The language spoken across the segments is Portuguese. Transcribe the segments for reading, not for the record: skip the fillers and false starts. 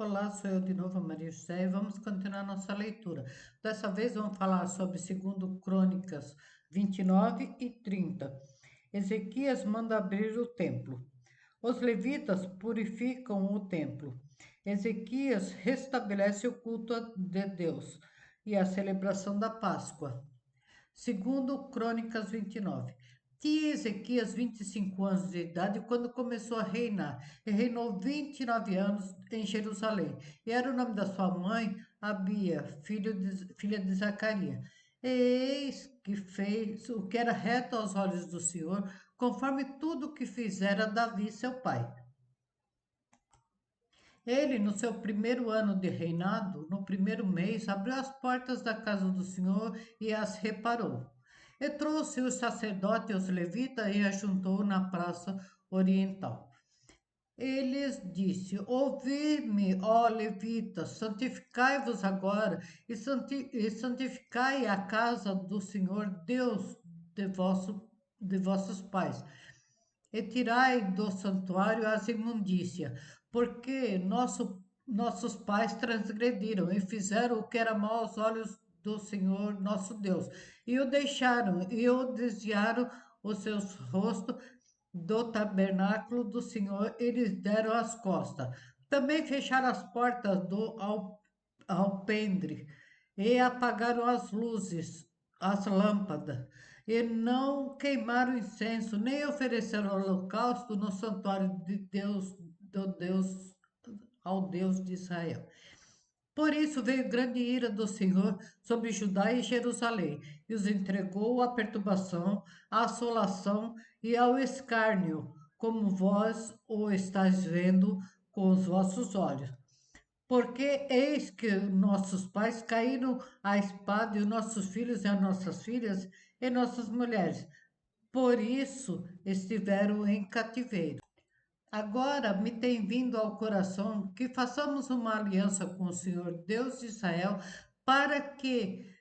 Olá, sou eu de novo, a Maria José, e vamos continuar nossa leitura. Dessa vez vamos falar sobre 2 Crônicas 29 e 30. Ezequias manda abrir o templo. Os levitas purificam o templo. Ezequias restabelece o culto de Deus e a celebração da Páscoa. Segundo Crônicas 29. Tinha Ezequias 25 anos de idade quando começou a reinar, e reinou 29 anos em Jerusalém. E era o nome da sua mãe, Abia, filha de Zacarias. E eis que fez o que era reto aos olhos do Senhor, conforme tudo o que fizera Davi, seu pai. Ele, no seu primeiro ano de reinado, no primeiro mês, abriu as portas da casa do Senhor e as reparou. E trouxe o sacerdote e os levitas e ajuntou na praça oriental. Eles disse: Ouvi-me, ó levitas, santificai-vos agora e santificai a casa do Senhor Deus de vossos pais e tirai do santuário as imundícias, porque nossos pais transgrediram e fizeram o que era mau aos olhos do Senhor nosso Deus, e o deixaram, e o desviaram os seus rostos do tabernáculo do Senhor, eles deram as costas. Também fecharam as portas do alpendre e apagaram as luzes, as lâmpadas, e não queimaram incenso, nem ofereceram holocausto no santuário de Deus, do Deus, ao Deus de Israel. Por isso veio grande ira do Senhor sobre Judá e Jerusalém, e os entregou à perturbação, à assolação e ao escárnio, como vós o estáis vendo com os vossos olhos. Porque eis que nossos pais caíram à espada, e os nossos filhos e as nossas filhas e nossas mulheres. Por isso estiveram em cativeiro. Agora me tem vindo ao coração que façamos uma aliança com o Senhor Deus de Israel, para que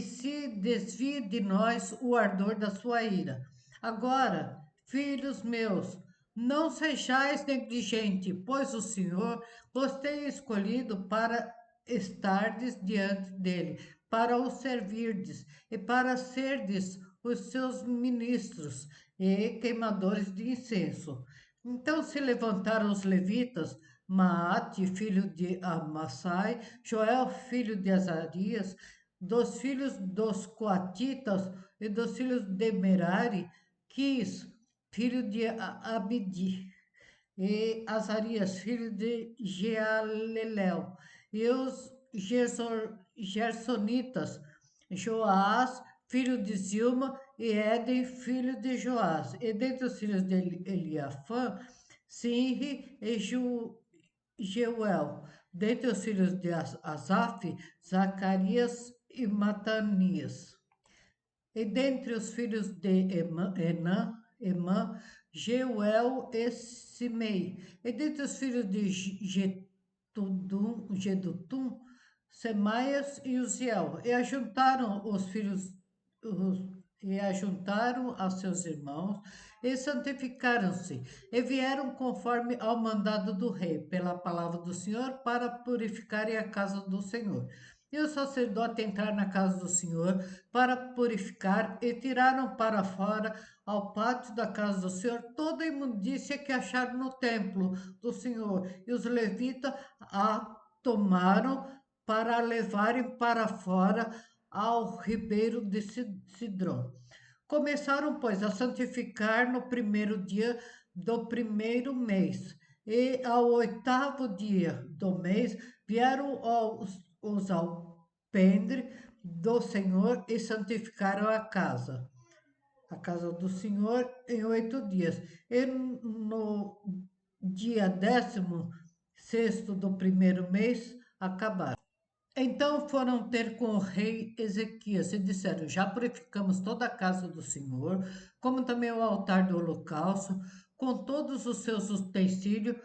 se desvie de nós o ardor da sua ira. Agora, filhos meus, não sejais negligentes, pois o Senhor vos tem escolhido para estardes diante dele, para o servirdes e para serdes os seus ministros e queimadores de incenso. Então se levantaram os levitas, Maate, filho de Amassai, Joel, filho de Azarias, dos filhos dos coatitas e dos filhos de Merari, Quis, filho de Abdi, e Azarias, filho de Jealelel, e os Gersonitas, Joás, filho de Zilma, e Éden, filho de Joás. E dentre os filhos de Eliafã, Sinri e Jeuel. Dentre os filhos de Asaf, Zacarias e Matanias. E dentre os filhos de Emã, Jeuel e Simei. E dentre os filhos de Gedutum, Semaias e Uziel. E ajuntaram os filhos, e ajuntaram a seus irmãos, e santificaram-se, e vieram conforme ao mandado do rei, pela palavra do Senhor, para purificarem a casa do Senhor. E o sacerdote entraram na casa do Senhor para purificar, e tiraram para fora, ao pátio da casa do Senhor, toda a imundícia que acharam no templo do Senhor. E os levitas a tomaram para a levarem para fora ao ribeiro de Cidrom. Começaram, pois, a santificar no primeiro dia do primeiro mês. E ao 8º dia do mês vieram os alpendre do Senhor e santificaram a casa do Senhor em 8 dias. E no dia 16º do primeiro mês acabaram. Então foram ter com o rei Ezequias e disseram: Já purificamos toda a casa do Senhor, como também o altar do holocausto, com todos os seus utensílios,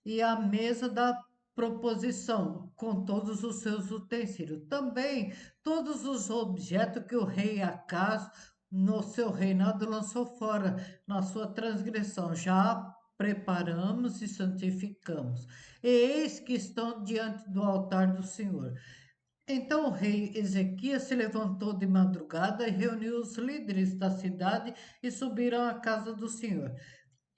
e a mesa da proposição, com todos os seus utensílios. Também todos os objetos que o rei Acaz, no seu reinado, lançou fora na sua transgressão. Já preparamos e santificamos. E eis que estão diante do altar do Senhor. Então o rei Ezequias se levantou de madrugada e reuniu os líderes da cidade e subiram à casa do Senhor.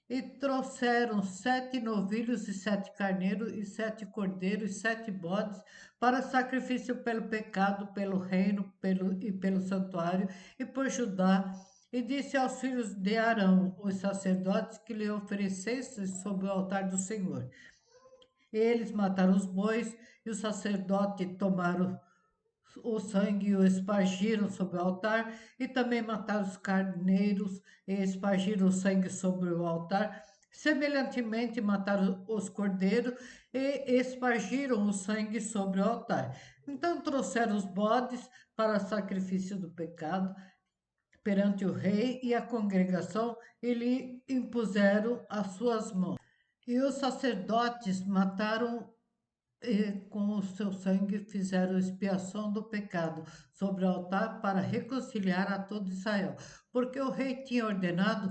E trouxeram 7 novilhos e 7 carneiros e 7 cordeiros e 7 bodes para sacrifício pelo pecado, pelo reino e pelo santuário e por Judá. E disse aos filhos de Arão, os sacerdotes, que lhe oferecessem sobre o altar do Senhor. Eles mataram os bois e o sacerdote tomaram o sangue e o espargiram sobre o altar, e também mataram os carneiros e espargiram o sangue sobre o altar. Semelhantemente, mataram os cordeiros e espargiram o sangue sobre o altar. Então trouxeram os bodes para sacrifício do pecado perante o rei e a congregação e lhe impuseram as suas mãos. E os sacerdotes mataram e com o seu sangue fizeram expiação do pecado sobre o altar para reconciliar a todo Israel, porque o rei tinha ordenado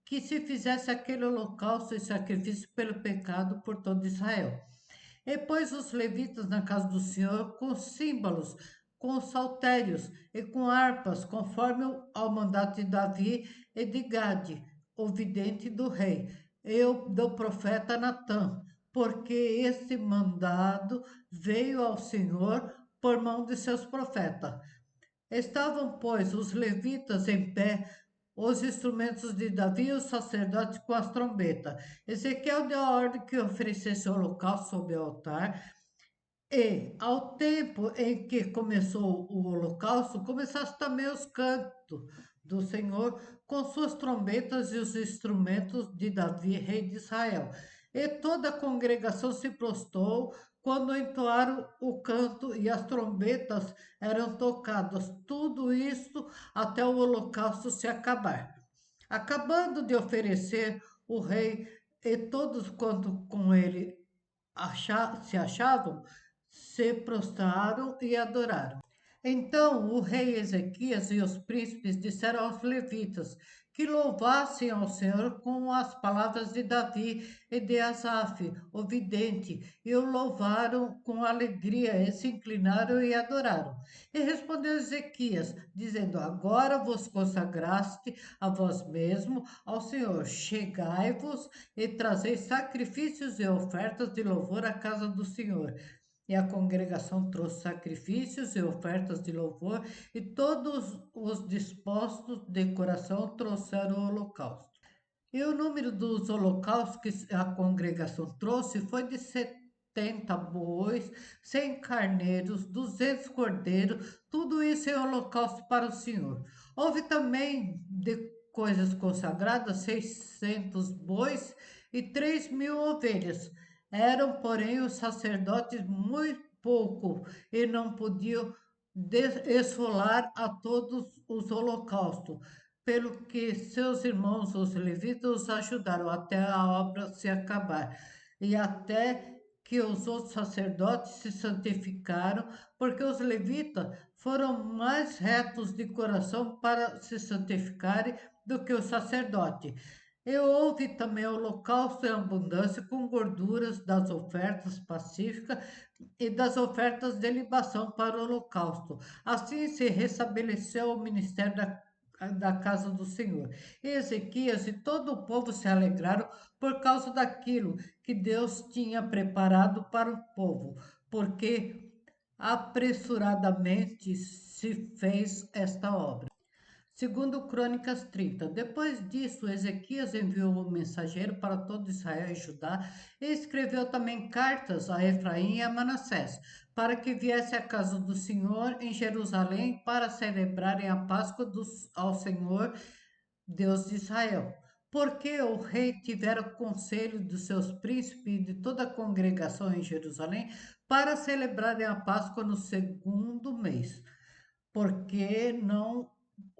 que se fizesse aquele holocausto e sacrifício pelo pecado por todo Israel. E pôs os levitas na casa do Senhor com símbolos, com saltérios e com harpas, conforme ao mandato de Davi e de Gade, o vidente do rei, e do profeta Natã, porque esse mandado veio ao Senhor por mão de seus profetas. Estavam, pois, os levitas em pé, os instrumentos de Davi e os sacerdotes com as trombetas. Ezequiel deu a ordem que oferecesse o holocausto sobre o altar, e, ao tempo em que começou o holocausto, começasse também os cantos do Senhor com suas trombetas e os instrumentos de Davi, rei de Israel. E toda a congregação se prostrou quando entoaram o canto e as trombetas eram tocadas. Tudo isto até o holocausto se acabar. Acabando de oferecer, o rei e todos quanto com ele se achavam, se prostraram e adoraram. Então o rei Ezequias e os príncipes disseram aos levitas que louvassem ao Senhor com as palavras de Davi e de Asaf, o vidente, e o louvaram com alegria, e se inclinaram e adoraram. E respondeu Ezequias, dizendo: Agora vos consagraste a vós mesmo ao Senhor, chegai-vos e trazei sacrifícios e ofertas de louvor à casa do Senhor. E a congregação trouxe sacrifícios e ofertas de louvor, e todos os dispostos de coração trouxeram o holocausto. E o número dos holocaustos que a congregação trouxe foi de 70 bois, 100 carneiros, 200 cordeiros, tudo isso em holocausto para o Senhor. Houve também de coisas consagradas 600 bois e 3.000 ovelhas. Eram, porém, os sacerdotes muito pouco e não podiam esfolar a todos os holocaustos, pelo que seus irmãos, os levitas, os ajudaram até a obra se acabar, e até que os outros sacerdotes se santificaram, porque os levitas foram mais retos de coração para se santificarem do que o sacerdote. E houve também holocausto em abundância com gorduras das ofertas pacíficas e das ofertas de libação para o holocausto. Assim se restabeleceu o ministério da casa do Senhor. E Ezequias e todo o povo se alegraram por causa daquilo que Deus tinha preparado para o povo, porque apressuradamente se fez esta obra. Segundo Crônicas 30. Depois disso, Ezequias enviou um mensageiro para todo Israel e Judá e escreveu também cartas a Efraim e a Manassés, para que viesse à casa do Senhor em Jerusalém para celebrarem a Páscoa ao Senhor, Deus de Israel. Porque o rei tivera conselho dos seus príncipes e de toda a congregação em Jerusalém para celebrarem a Páscoa no segundo mês, porque não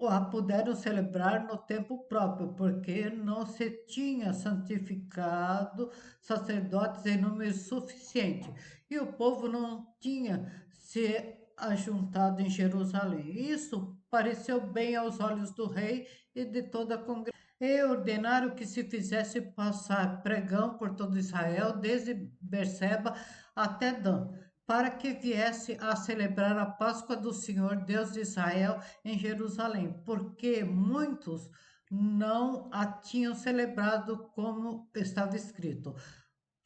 a puderam celebrar no tempo próprio, porque não se tinha santificado sacerdotes em número suficiente, e o povo não tinha se ajuntado em Jerusalém. Isso pareceu bem aos olhos do rei e de toda a congregação. E ordenaram que se fizesse passar pregão por todo Israel, desde Berseba até Dan, para que viesse a celebrar a Páscoa do Senhor Deus de Israel em Jerusalém, porque muitos não a tinham celebrado como estava escrito.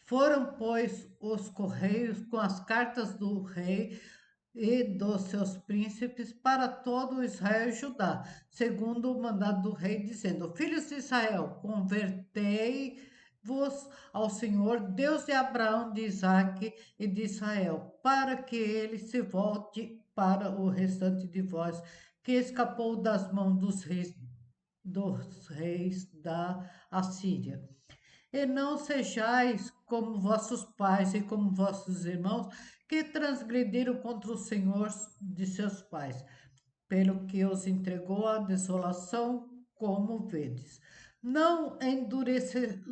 Foram, pois, os correios com as cartas do rei e dos seus príncipes para todo Israel e Judá, segundo o mandado do rei, dizendo: Filhos de Israel, convertei-vos ao Senhor, Deus de Abraão, de Isaque e de Israel, para que ele se volte para o restante de vós, que escapou das mãos dos reis da Assíria. E não sejais como vossos pais e como vossos irmãos, que transgrediram contra o Senhor de seus pais, pelo que os entregou à desolação, como vedes. Não endureçais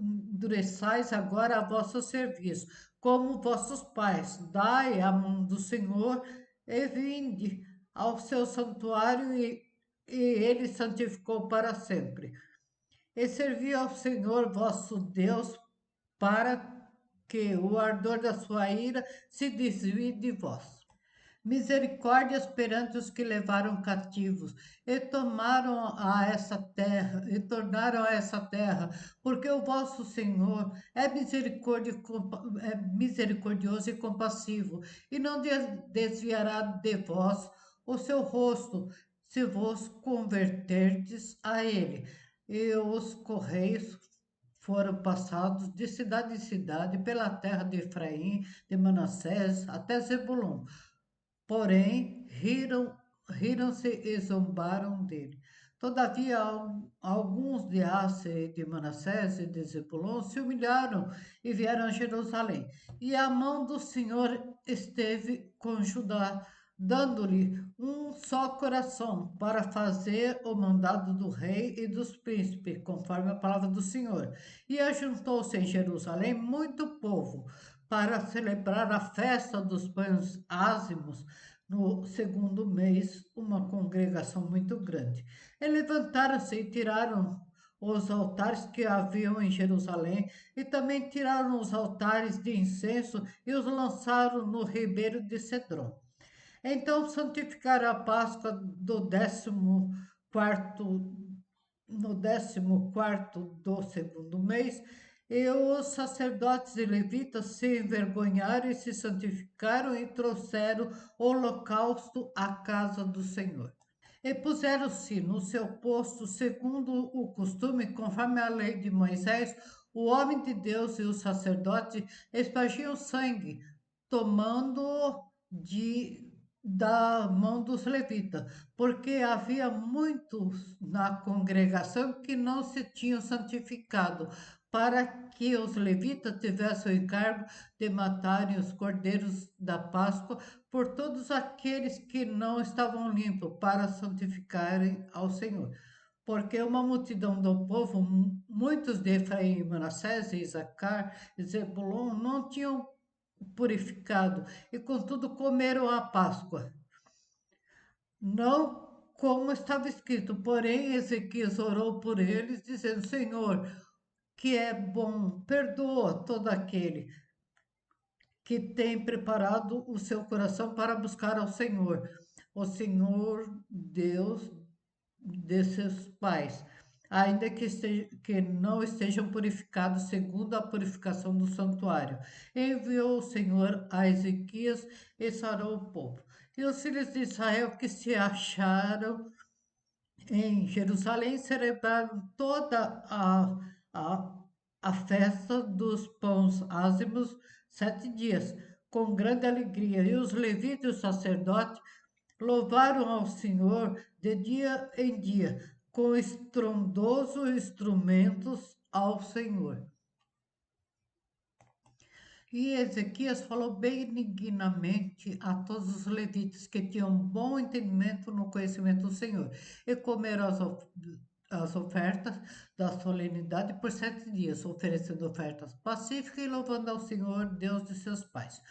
agora a vosso serviço, como vossos pais. Dai a mão do Senhor e vinde ao seu santuário, e ele santificou para sempre. E servi ao Senhor vosso Deus, para que o ardor da sua ira se desvie de vós. Misericórdias perante os que levaram cativos e tomaram a essa terra e tornaram a essa terra, porque o vosso Senhor é misericordioso e compassivo, e não desviará de vós o seu rosto, se vos converterdes a ele. E os correios foram passados de cidade em cidade pela terra de Efraim, de Manassés até Zebulon. Porém, riram-se e zombaram dele. Todavia, alguns de Asse, de Manassés e de Zebulon se humilharam e vieram a Jerusalém. E a mão do Senhor esteve com Judá, dando-lhe um só coração para fazer o mandado do rei e dos príncipes, conforme a palavra do Senhor. E ajuntou-se em Jerusalém muito povo para celebrar a festa dos pães ázimos no segundo mês, uma congregação muito grande. E levantaram-se e tiraram os altares que haviam em Jerusalém, e também tiraram os altares de incenso e os lançaram no ribeiro de Cedron. Então santificaram a Páscoa do 14º, no 14º do segundo mês, e os sacerdotes e levitas se envergonharam e se santificaram e trouxeram holocausto à casa do Senhor. E puseram-se no seu posto, segundo o costume, conforme a lei de Moisés, o homem de Deus e o sacerdote espargiam sangue, tomando da mão dos levitas, porque havia muitos na congregação que não se tinham santificado, para que os levitas tivessem o encargo de matarem os cordeiros da Páscoa por todos aqueles que não estavam limpos, para santificarem ao Senhor. Porque uma multidão do povo, muitos de Efraim, Manassés, Isacar e Zebulon, não tinham purificado, e contudo comeram a Páscoa. Não como estava escrito, porém Ezequias orou por eles, dizendo: Senhor, que é bom, perdoa todo aquele que tem preparado o seu coração para buscar ao Senhor, o Senhor Deus de seus pais, ainda que não estejam purificados segundo a purificação do santuário. Enviou o Senhor a Ezequias e sarou o povo. E os filhos de Israel que se acharam em Jerusalém celebraram toda a, a festa dos pães ázimos 7 dias, com grande alegria. E os levitas e os sacerdotes louvaram ao Senhor de dia em dia, com estrondosos instrumentos ao Senhor. E Ezequias falou benignamente a todos os levitas que tinham bom entendimento no conhecimento do Senhor, e comeram as ofertas da solenidade por 7 dias, oferecendo ofertas pacíficas e louvando ao Senhor, Deus de seus pais.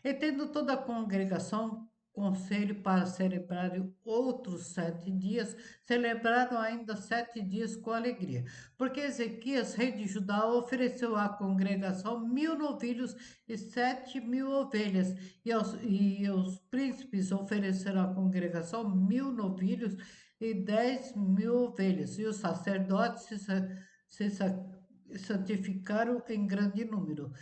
E tendo toda a congregação conselho para celebrarem outros 7 dias, celebraram ainda 7 dias com alegria, porque Ezequias, rei de Judá, ofereceu à congregação 1.000 novilhos e 7.000 ovelhas, e os príncipes ofereceram à congregação 1.000 novilhos e 10.000 ovelhas, e os sacerdotes se santificaram em grande número.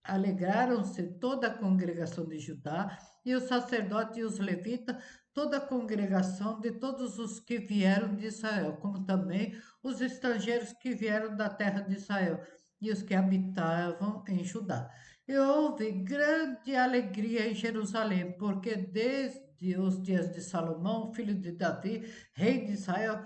Alegraram-se toda a congregação de Judá, e os sacerdotes e os levitas, toda a congregação de todos os que vieram de Israel, como também os estrangeiros que vieram da terra de Israel e os que habitavam em Judá. E houve grande alegria em Jerusalém, porque desde os dias de Salomão, filho de Davi, rei de Israel,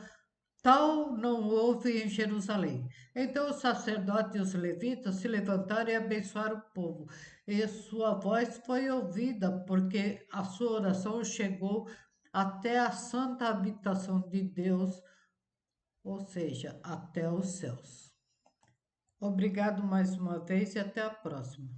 tal não houve em Jerusalém. Então os sacerdotes e os levitas se levantaram e abençoaram o povo. E sua voz foi ouvida, porque a sua oração chegou até a santa habitação de Deus, ou seja, até os céus. Obrigado mais uma vez e até a próxima.